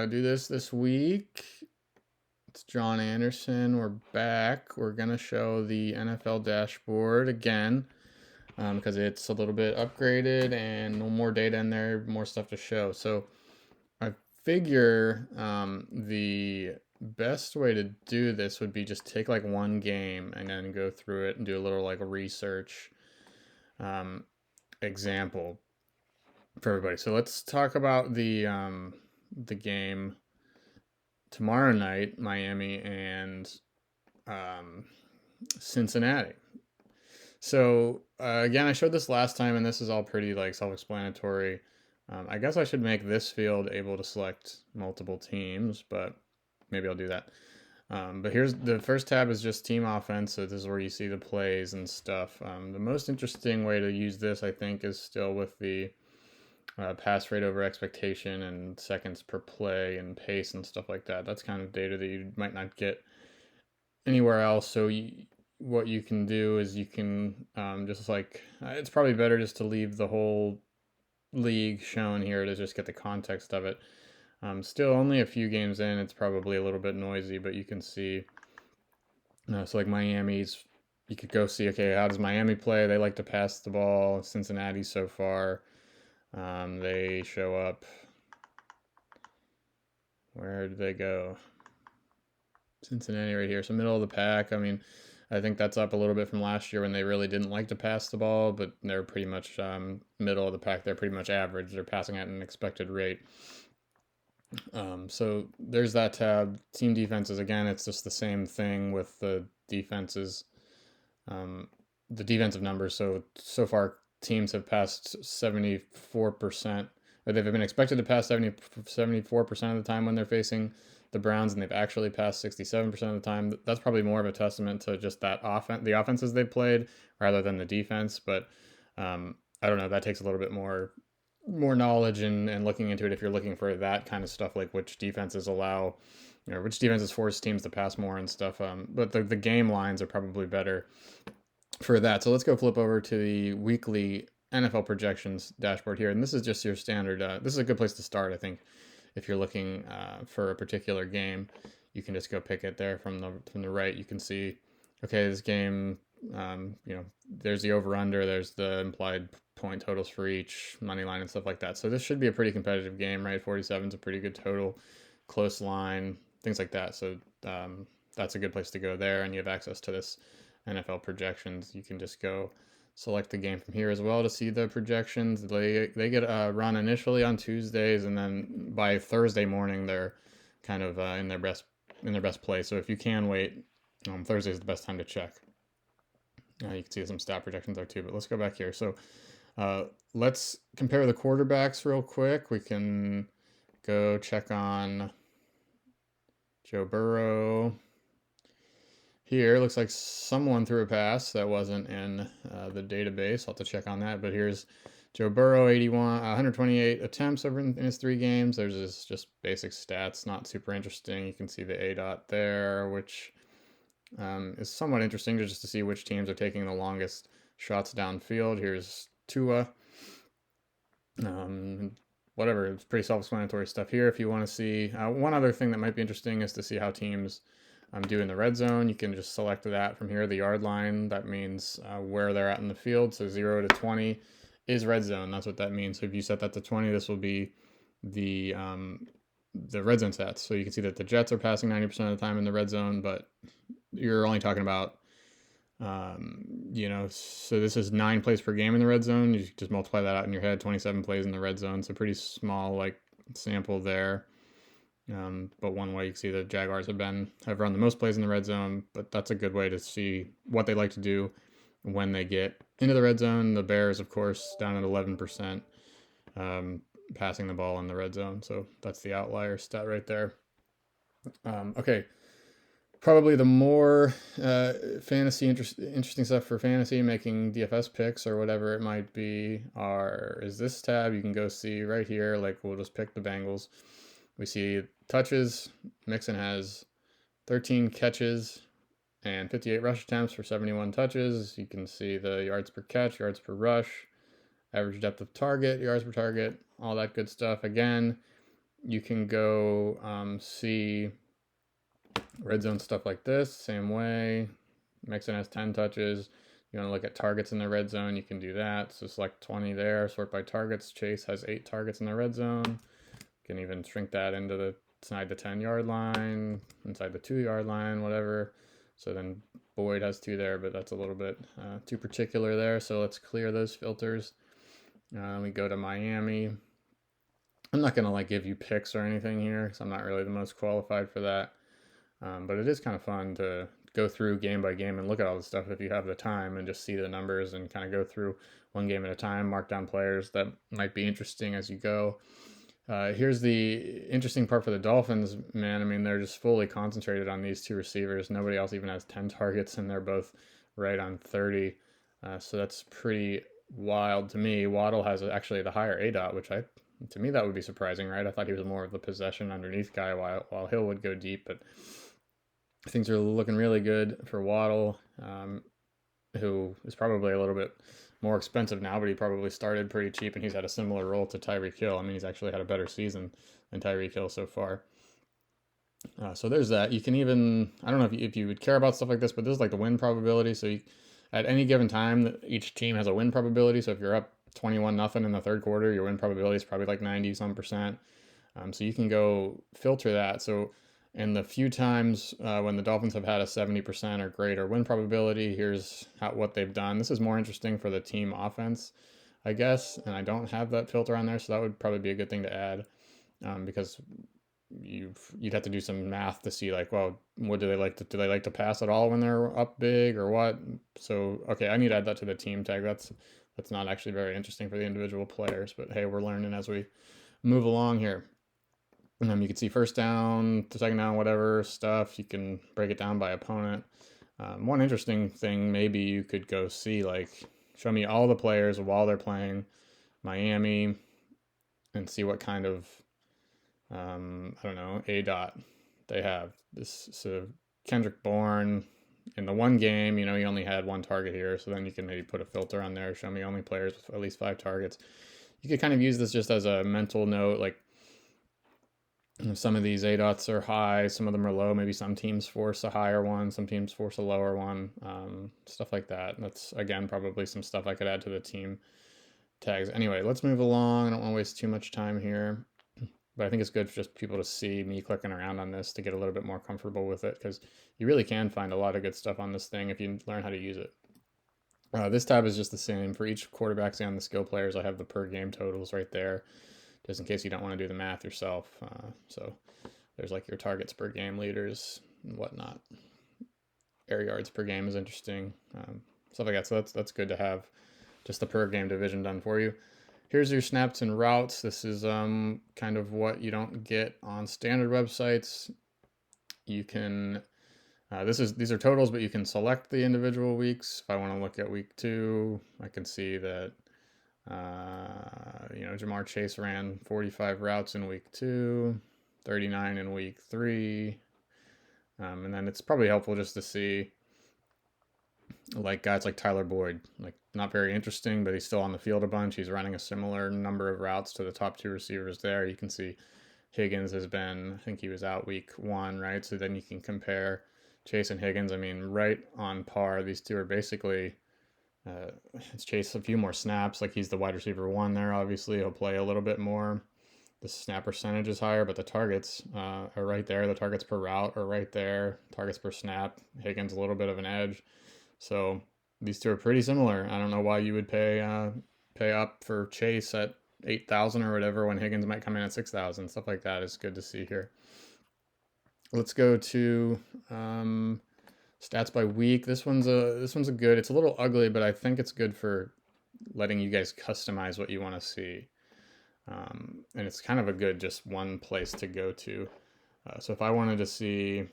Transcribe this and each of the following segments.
do this week. It's John Anderson. We're back. We're going to show the NFL dashboard again because it's a little bit upgraded and no more data in there, more stuff to show. So I figure the best way to do this would be just take like one game and then go through it and do a little like research example for everybody. So let's talk about the game tomorrow night, Miami and um, Cincinnati. So again, I showed this last time, and this is all pretty like self-explanatory. I guess I should make this field able to select multiple teams, but maybe I'll do that. But here's the first tab is just team offense. So this is where you see the plays and stuff. The most interesting way to use this, I think, is still with the pass rate over expectation and seconds per play and pace and stuff like that. That's kind of data that you might not get anywhere else. So what you can do is you can just like, it's probably better just to leave the whole league shown here to just get the context of it. Still only a few games in, it's probably a little bit noisy, but you can see, so like Miami's, you could go see, okay, how does Miami play? They like to pass the ball. Cincinnati so far, they show up. Where did they go? Cincinnati right here. So middle of the pack. I mean, I think that's up a little bit from last year when they really didn't like to pass the ball, but they're pretty much middle of the pack. They're pretty much average. They're passing at an expected rate. So there's that tab. Team defenses, again, it's just the same thing with the defenses, the defensive numbers. So far, teams have passed 74%, or they've been expected to pass 74% of the time when they're facing the Browns, and they've actually passed 67% of the time. That's probably more of a testament to just that the offenses they've played rather than the defense. But I don't know. That takes a little bit more knowledge and looking into it if you're looking for that kind of stuff, like which defenses allow, which defenses force teams to pass more and stuff. But the game lines are probably better for that. So let's go flip over to the weekly NFL projections dashboard here, and this is just your standard. This is a good place to start, I think, if you're looking for a particular game. You can just go pick it there from the right. You can see, okay, this game, there's the over under, there's the implied point totals for each, money line and stuff like that. So this should be a pretty competitive game, right? 47 is a pretty good total, close line, things like that. So that's a good place to go there, and you have access to this NFL projections. You can just go select the game from here as well to see the projections. They get run initially on Tuesdays, and then by Thursday morning they're kind of in their best play. So if you can wait, Thursday is the best time to check. You can see some stat projections there too. But let's go back here. So let's compare the quarterbacks real quick. We can go check on Joe Burrow. Here, it looks like someone threw a pass that wasn't in the database. I'll have to check on that. But here's Joe Burrow, 128 attempts over in his 3 games. There's his just basic stats, not super interesting. You can see the ADOT there, which is somewhat interesting just to see which teams are taking the longest shots downfield. Here's Tua. Whatever, it's pretty self-explanatory stuff here. If you want to see one other thing that might be interesting is to see how teams do in the red zone. You can just select that from here, the yard line. That means where they're at in the field. So 0 to 20 is red zone. That's what that means. So if you set that to 20, this will be the red zone stats. So you can see that the Jets are passing 90% of the time in the red zone, but you're only talking about, so this is 9 plays per game in the red zone. You just multiply that out in your head, 27 plays in the red zone. So pretty small sample there. But one way you can see the Jaguars have run the most plays in the red zone, but that's a good way to see what they like to do when they get into the red zone. The Bears, of course, down at 11%, passing the ball in the red zone. So that's the outlier stat right there. Okay. Probably the more fantasy interesting stuff for fantasy, making DFS picks or whatever it might be, is this tab. You can go see right here. Like, we'll just pick the Bengals. We see touches. Mixon has 13 catches and 58 rush attempts for 71 touches. You can see the yards per catch, yards per rush, average depth of target, yards per target, all that good stuff. Again, you can go see red zone stuff like this, same way. Mixon has 10 touches. You want to look at targets in the red zone, you can do that. So select 20 there, sort by targets. Chase has 8 targets in the red zone. You can even shrink that into the inside the 10-yard line, inside the 2-yard line, whatever. So then Boyd has 2 there, but that's a little bit too particular there. So let's clear those filters. We go to Miami. I'm not going to like give you picks or anything here because I'm not really the most qualified for that. But it is kind of fun to go through game by game and look at all this stuff if you have the time and just see the numbers and kind of go through one game at a time, mark down players that might be interesting as you go. Here's the interesting part for the Dolphins, man. I mean, they're just fully concentrated on these 2 receivers. Nobody else even has 10 targets, and they're both right on 30. So that's pretty wild to me. Waddle has actually the higher ADOT, which to me, that would be surprising, right? I thought he was more of the possession underneath guy while Hill would go deep, but things are looking really good for Waddle, who is probably a little bit more expensive now, but he probably started pretty cheap, and he's had a similar role to Tyreek Hill. I mean, he's actually had a better season than Tyreek Hill so far. So there's that. You can even, I don't know if you would care about stuff like this, but this is like the win probability. So at any given time, each team has a win probability. So if you're up 21-0 in the third quarter, your win probability is probably like 90-some%. So you can go filter that. So in the few times when the Dolphins have had a 70% or greater win probability, here's what they've done. This is more interesting for the team offense, I guess, and I don't have that filter on there, so that would probably be a good thing to add, because you'd have to do some math to see like, well, what do they like to pass at all when they're up big or what? So okay, I need to add that to the team tag. That's not actually very interesting for the individual players, but hey, we're learning as we move along here. You can see first down, second down, whatever stuff. You can break it down by opponent. One interesting thing, maybe you could go see, like, show me all the players while they're playing Miami and see what kind of, I don't know, ADOT they have. So Kendrick Bourne, in the one game, he only had 1 target here. So then you can maybe put a filter on there, show me only players with at least 5 targets. You could kind of use this just as a mental note, like, some of these ADOTs are high, some of them are low. Maybe some teams force a higher one, some teams force a lower one, stuff like that. That's, again, probably some stuff I could add to the team tags. Anyway, let's move along. I don't want to waste too much time here, but I think it's good for just people to see me clicking around on this to get a little bit more comfortable with it, because you really can find a lot of good stuff on this thing if you learn how to use it. This tab is just the same. For each quarterback and the skill players, I have the per game totals right there, just in case you don't want to do the math yourself. So there's like your targets per game leaders and whatnot. Air yards per game is interesting, stuff like that. So that's good to have just the per game division done for you. Here's your snaps and routes. This is kind of what you don't get on standard websites. You can, these are totals, but you can select the individual weeks. If I want to look at week 2, I can see that Jamar Chase ran 45 routes in week 2, 39 in week 3. And then it's probably helpful just to see like guys like Tyler Boyd, like not very interesting, but he's still on the field a bunch. He's running a similar number of routes to the top 2 receivers there. You can see Higgins has been, I think he was out week 1, right? So then you can compare Chase and Higgins. I mean, right on par. These 2 are basically, it's Chase a few more snaps. Like he's the wide receiver 1 there. Obviously, he'll play a little bit more. The snap percentage is higher, but the targets are right there. The targets per route are right there. Targets per snap. Higgins a little bit of an edge. So these 2 are pretty similar. I don't know why you would pay up for Chase at 8,000 or whatever when Higgins might come in at 6,000. Stuff like that is good to see here. Let's go to stats by week. This one's a good. It's a little ugly, but I think it's good for letting you guys customize what you want to see. And it's kind of a good just one place to go to. So if I wanted to see,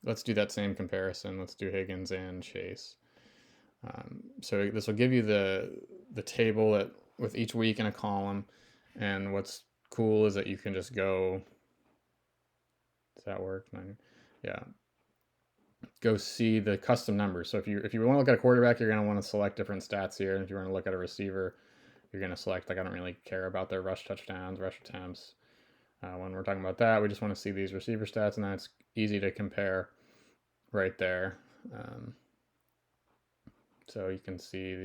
let's do that same comparison. Let's do Higgins and Chase. So this will give you the table with each week in a column. And what's cool is that you can just go, does that work? Yeah. Go see the custom numbers. So if you want to look at a quarterback, you're going to want to select different stats here. And if you want to look at a receiver, you're going to select, like, I don't really care about their rush touchdowns, rush attempts. When we're talking about that, we just want to see these receiver stats, and then it's easy to compare right there. So you can see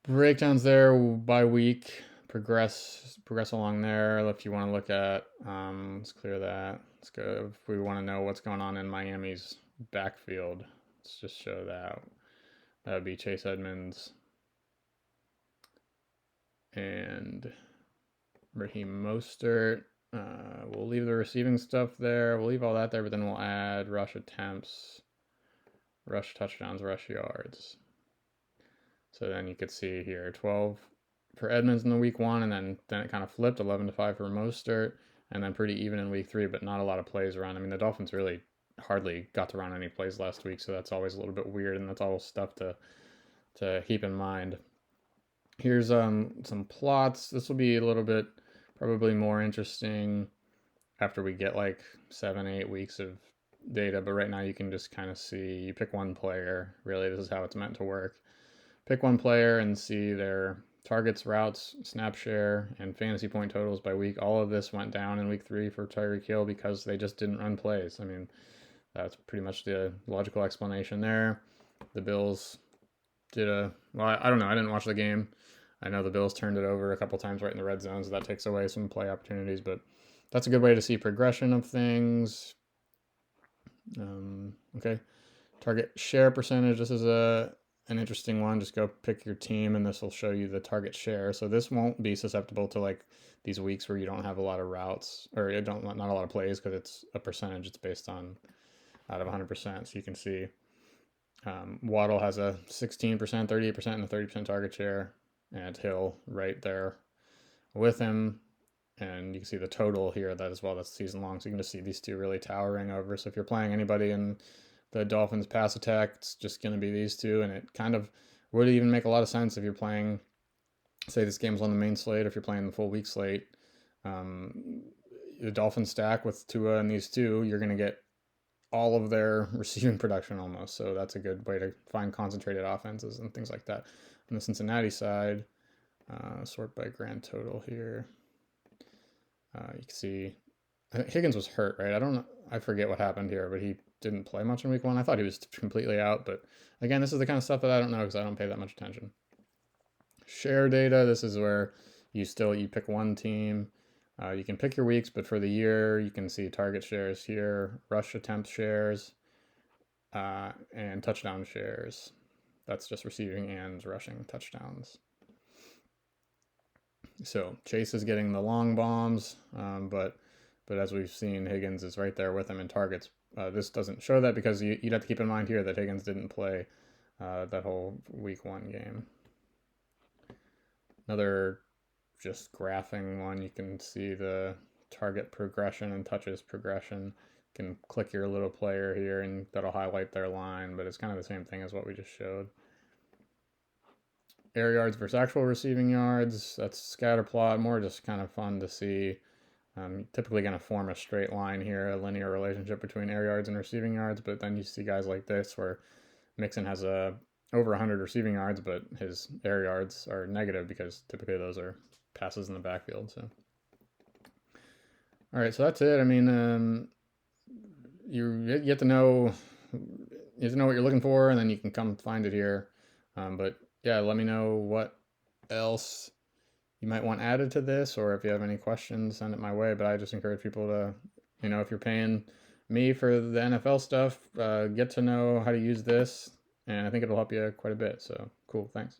the breakdowns there by week, progress along there. If you want to look at, let's clear that. Let's go. If we want to know what's going on in Miami's backfield, let's just show that. That would be Chase Edmonds and Raheem Mostert. We'll leave the receiving stuff there. We'll leave all that there, but then we'll add rush attempts, rush touchdowns, rush yards. So then you could see here 12 for Edmonds in the week 1, and then it kind of flipped 11-5 for Mostert, and then pretty even in week 3, but not a lot of plays around. I mean, the Dolphins really hardly got to run any plays last week, so that's always a little bit weird, and that's all stuff to keep in mind. Here's some plots. This will be a little bit probably more interesting after we get like 7-8 weeks of data, but right now you can just kind of see, you pick one player. Really, this is how it's meant to work. Pick one player and see their targets, routes, snap share, and fantasy point totals by week. All of this went down in week 3 for Tyreek Hill because they just didn't run plays. I mean, that's pretty much the logical explanation there. The Bills did I don't know. I didn't watch the game. I know the Bills turned it over a couple times right in the red zone, so that takes away some play opportunities, but that's a good way to see progression of things. Okay. Target share percentage. This is an interesting one. Just go pick your team, and this will show you the target share. So this won't be susceptible to like these weeks where you don't have a lot of routes or not a lot of plays because it's a percentage. It's based on out of 100%. So you can see Waddle has a 16%, 38%, and a 30% target share, and Hill right there with him. And you can see the total here that as well. That's season long. So you can just see these two really towering over. So if you're playing anybody in the Dolphins pass attack, it's just going to be these two. And it kind of would even make a lot of sense if you're playing, say this game's on the main slate, if you're playing the full week slate. The Dolphins stack with Tua and these two, you're going to get all of their receiving production almost. So that's a good way to find concentrated offenses and things like that. On the Cincinnati side, sort by grand total here. You can see Higgins was hurt, right? I forget what happened here, but he didn't play much in week 1. I thought he was completely out, but again, this is the kind of stuff that I don't know because I don't pay that much attention. Share data, this is where you pick one team. You can pick your weeks, but for the year, you can see target shares here, rush attempt shares, and touchdown shares. That's just receiving and rushing touchdowns. So Chase is getting the long bombs, but as we've seen, Higgins is right there with him in targets. This doesn't show that because you'd have to keep in mind here that Higgins didn't play that whole week 1 game. Another just graphing one, you can see the target progression and touches progression. You can click your little player here and that'll highlight their line, but it's kind of the same thing as what we just showed. Air yards versus actual receiving yards, that's scatter plot, more just kind of fun to see. Typically going to form a straight line here, a linear relationship between air yards and receiving yards, but then you see guys like this where Mixon has over 100 receiving yards, but his air yards are negative because typically those are passes in the backfield. So, all right, so that's it. I mean, you get to know what you're looking for, and then you can come find it here. But yeah, let me know what else you might want added to this, or if you have any questions, send it my way. But I just encourage people to, if you're paying me for the NFL stuff, get to know how to use this, and I think it'll help you quite a bit. So cool, thanks.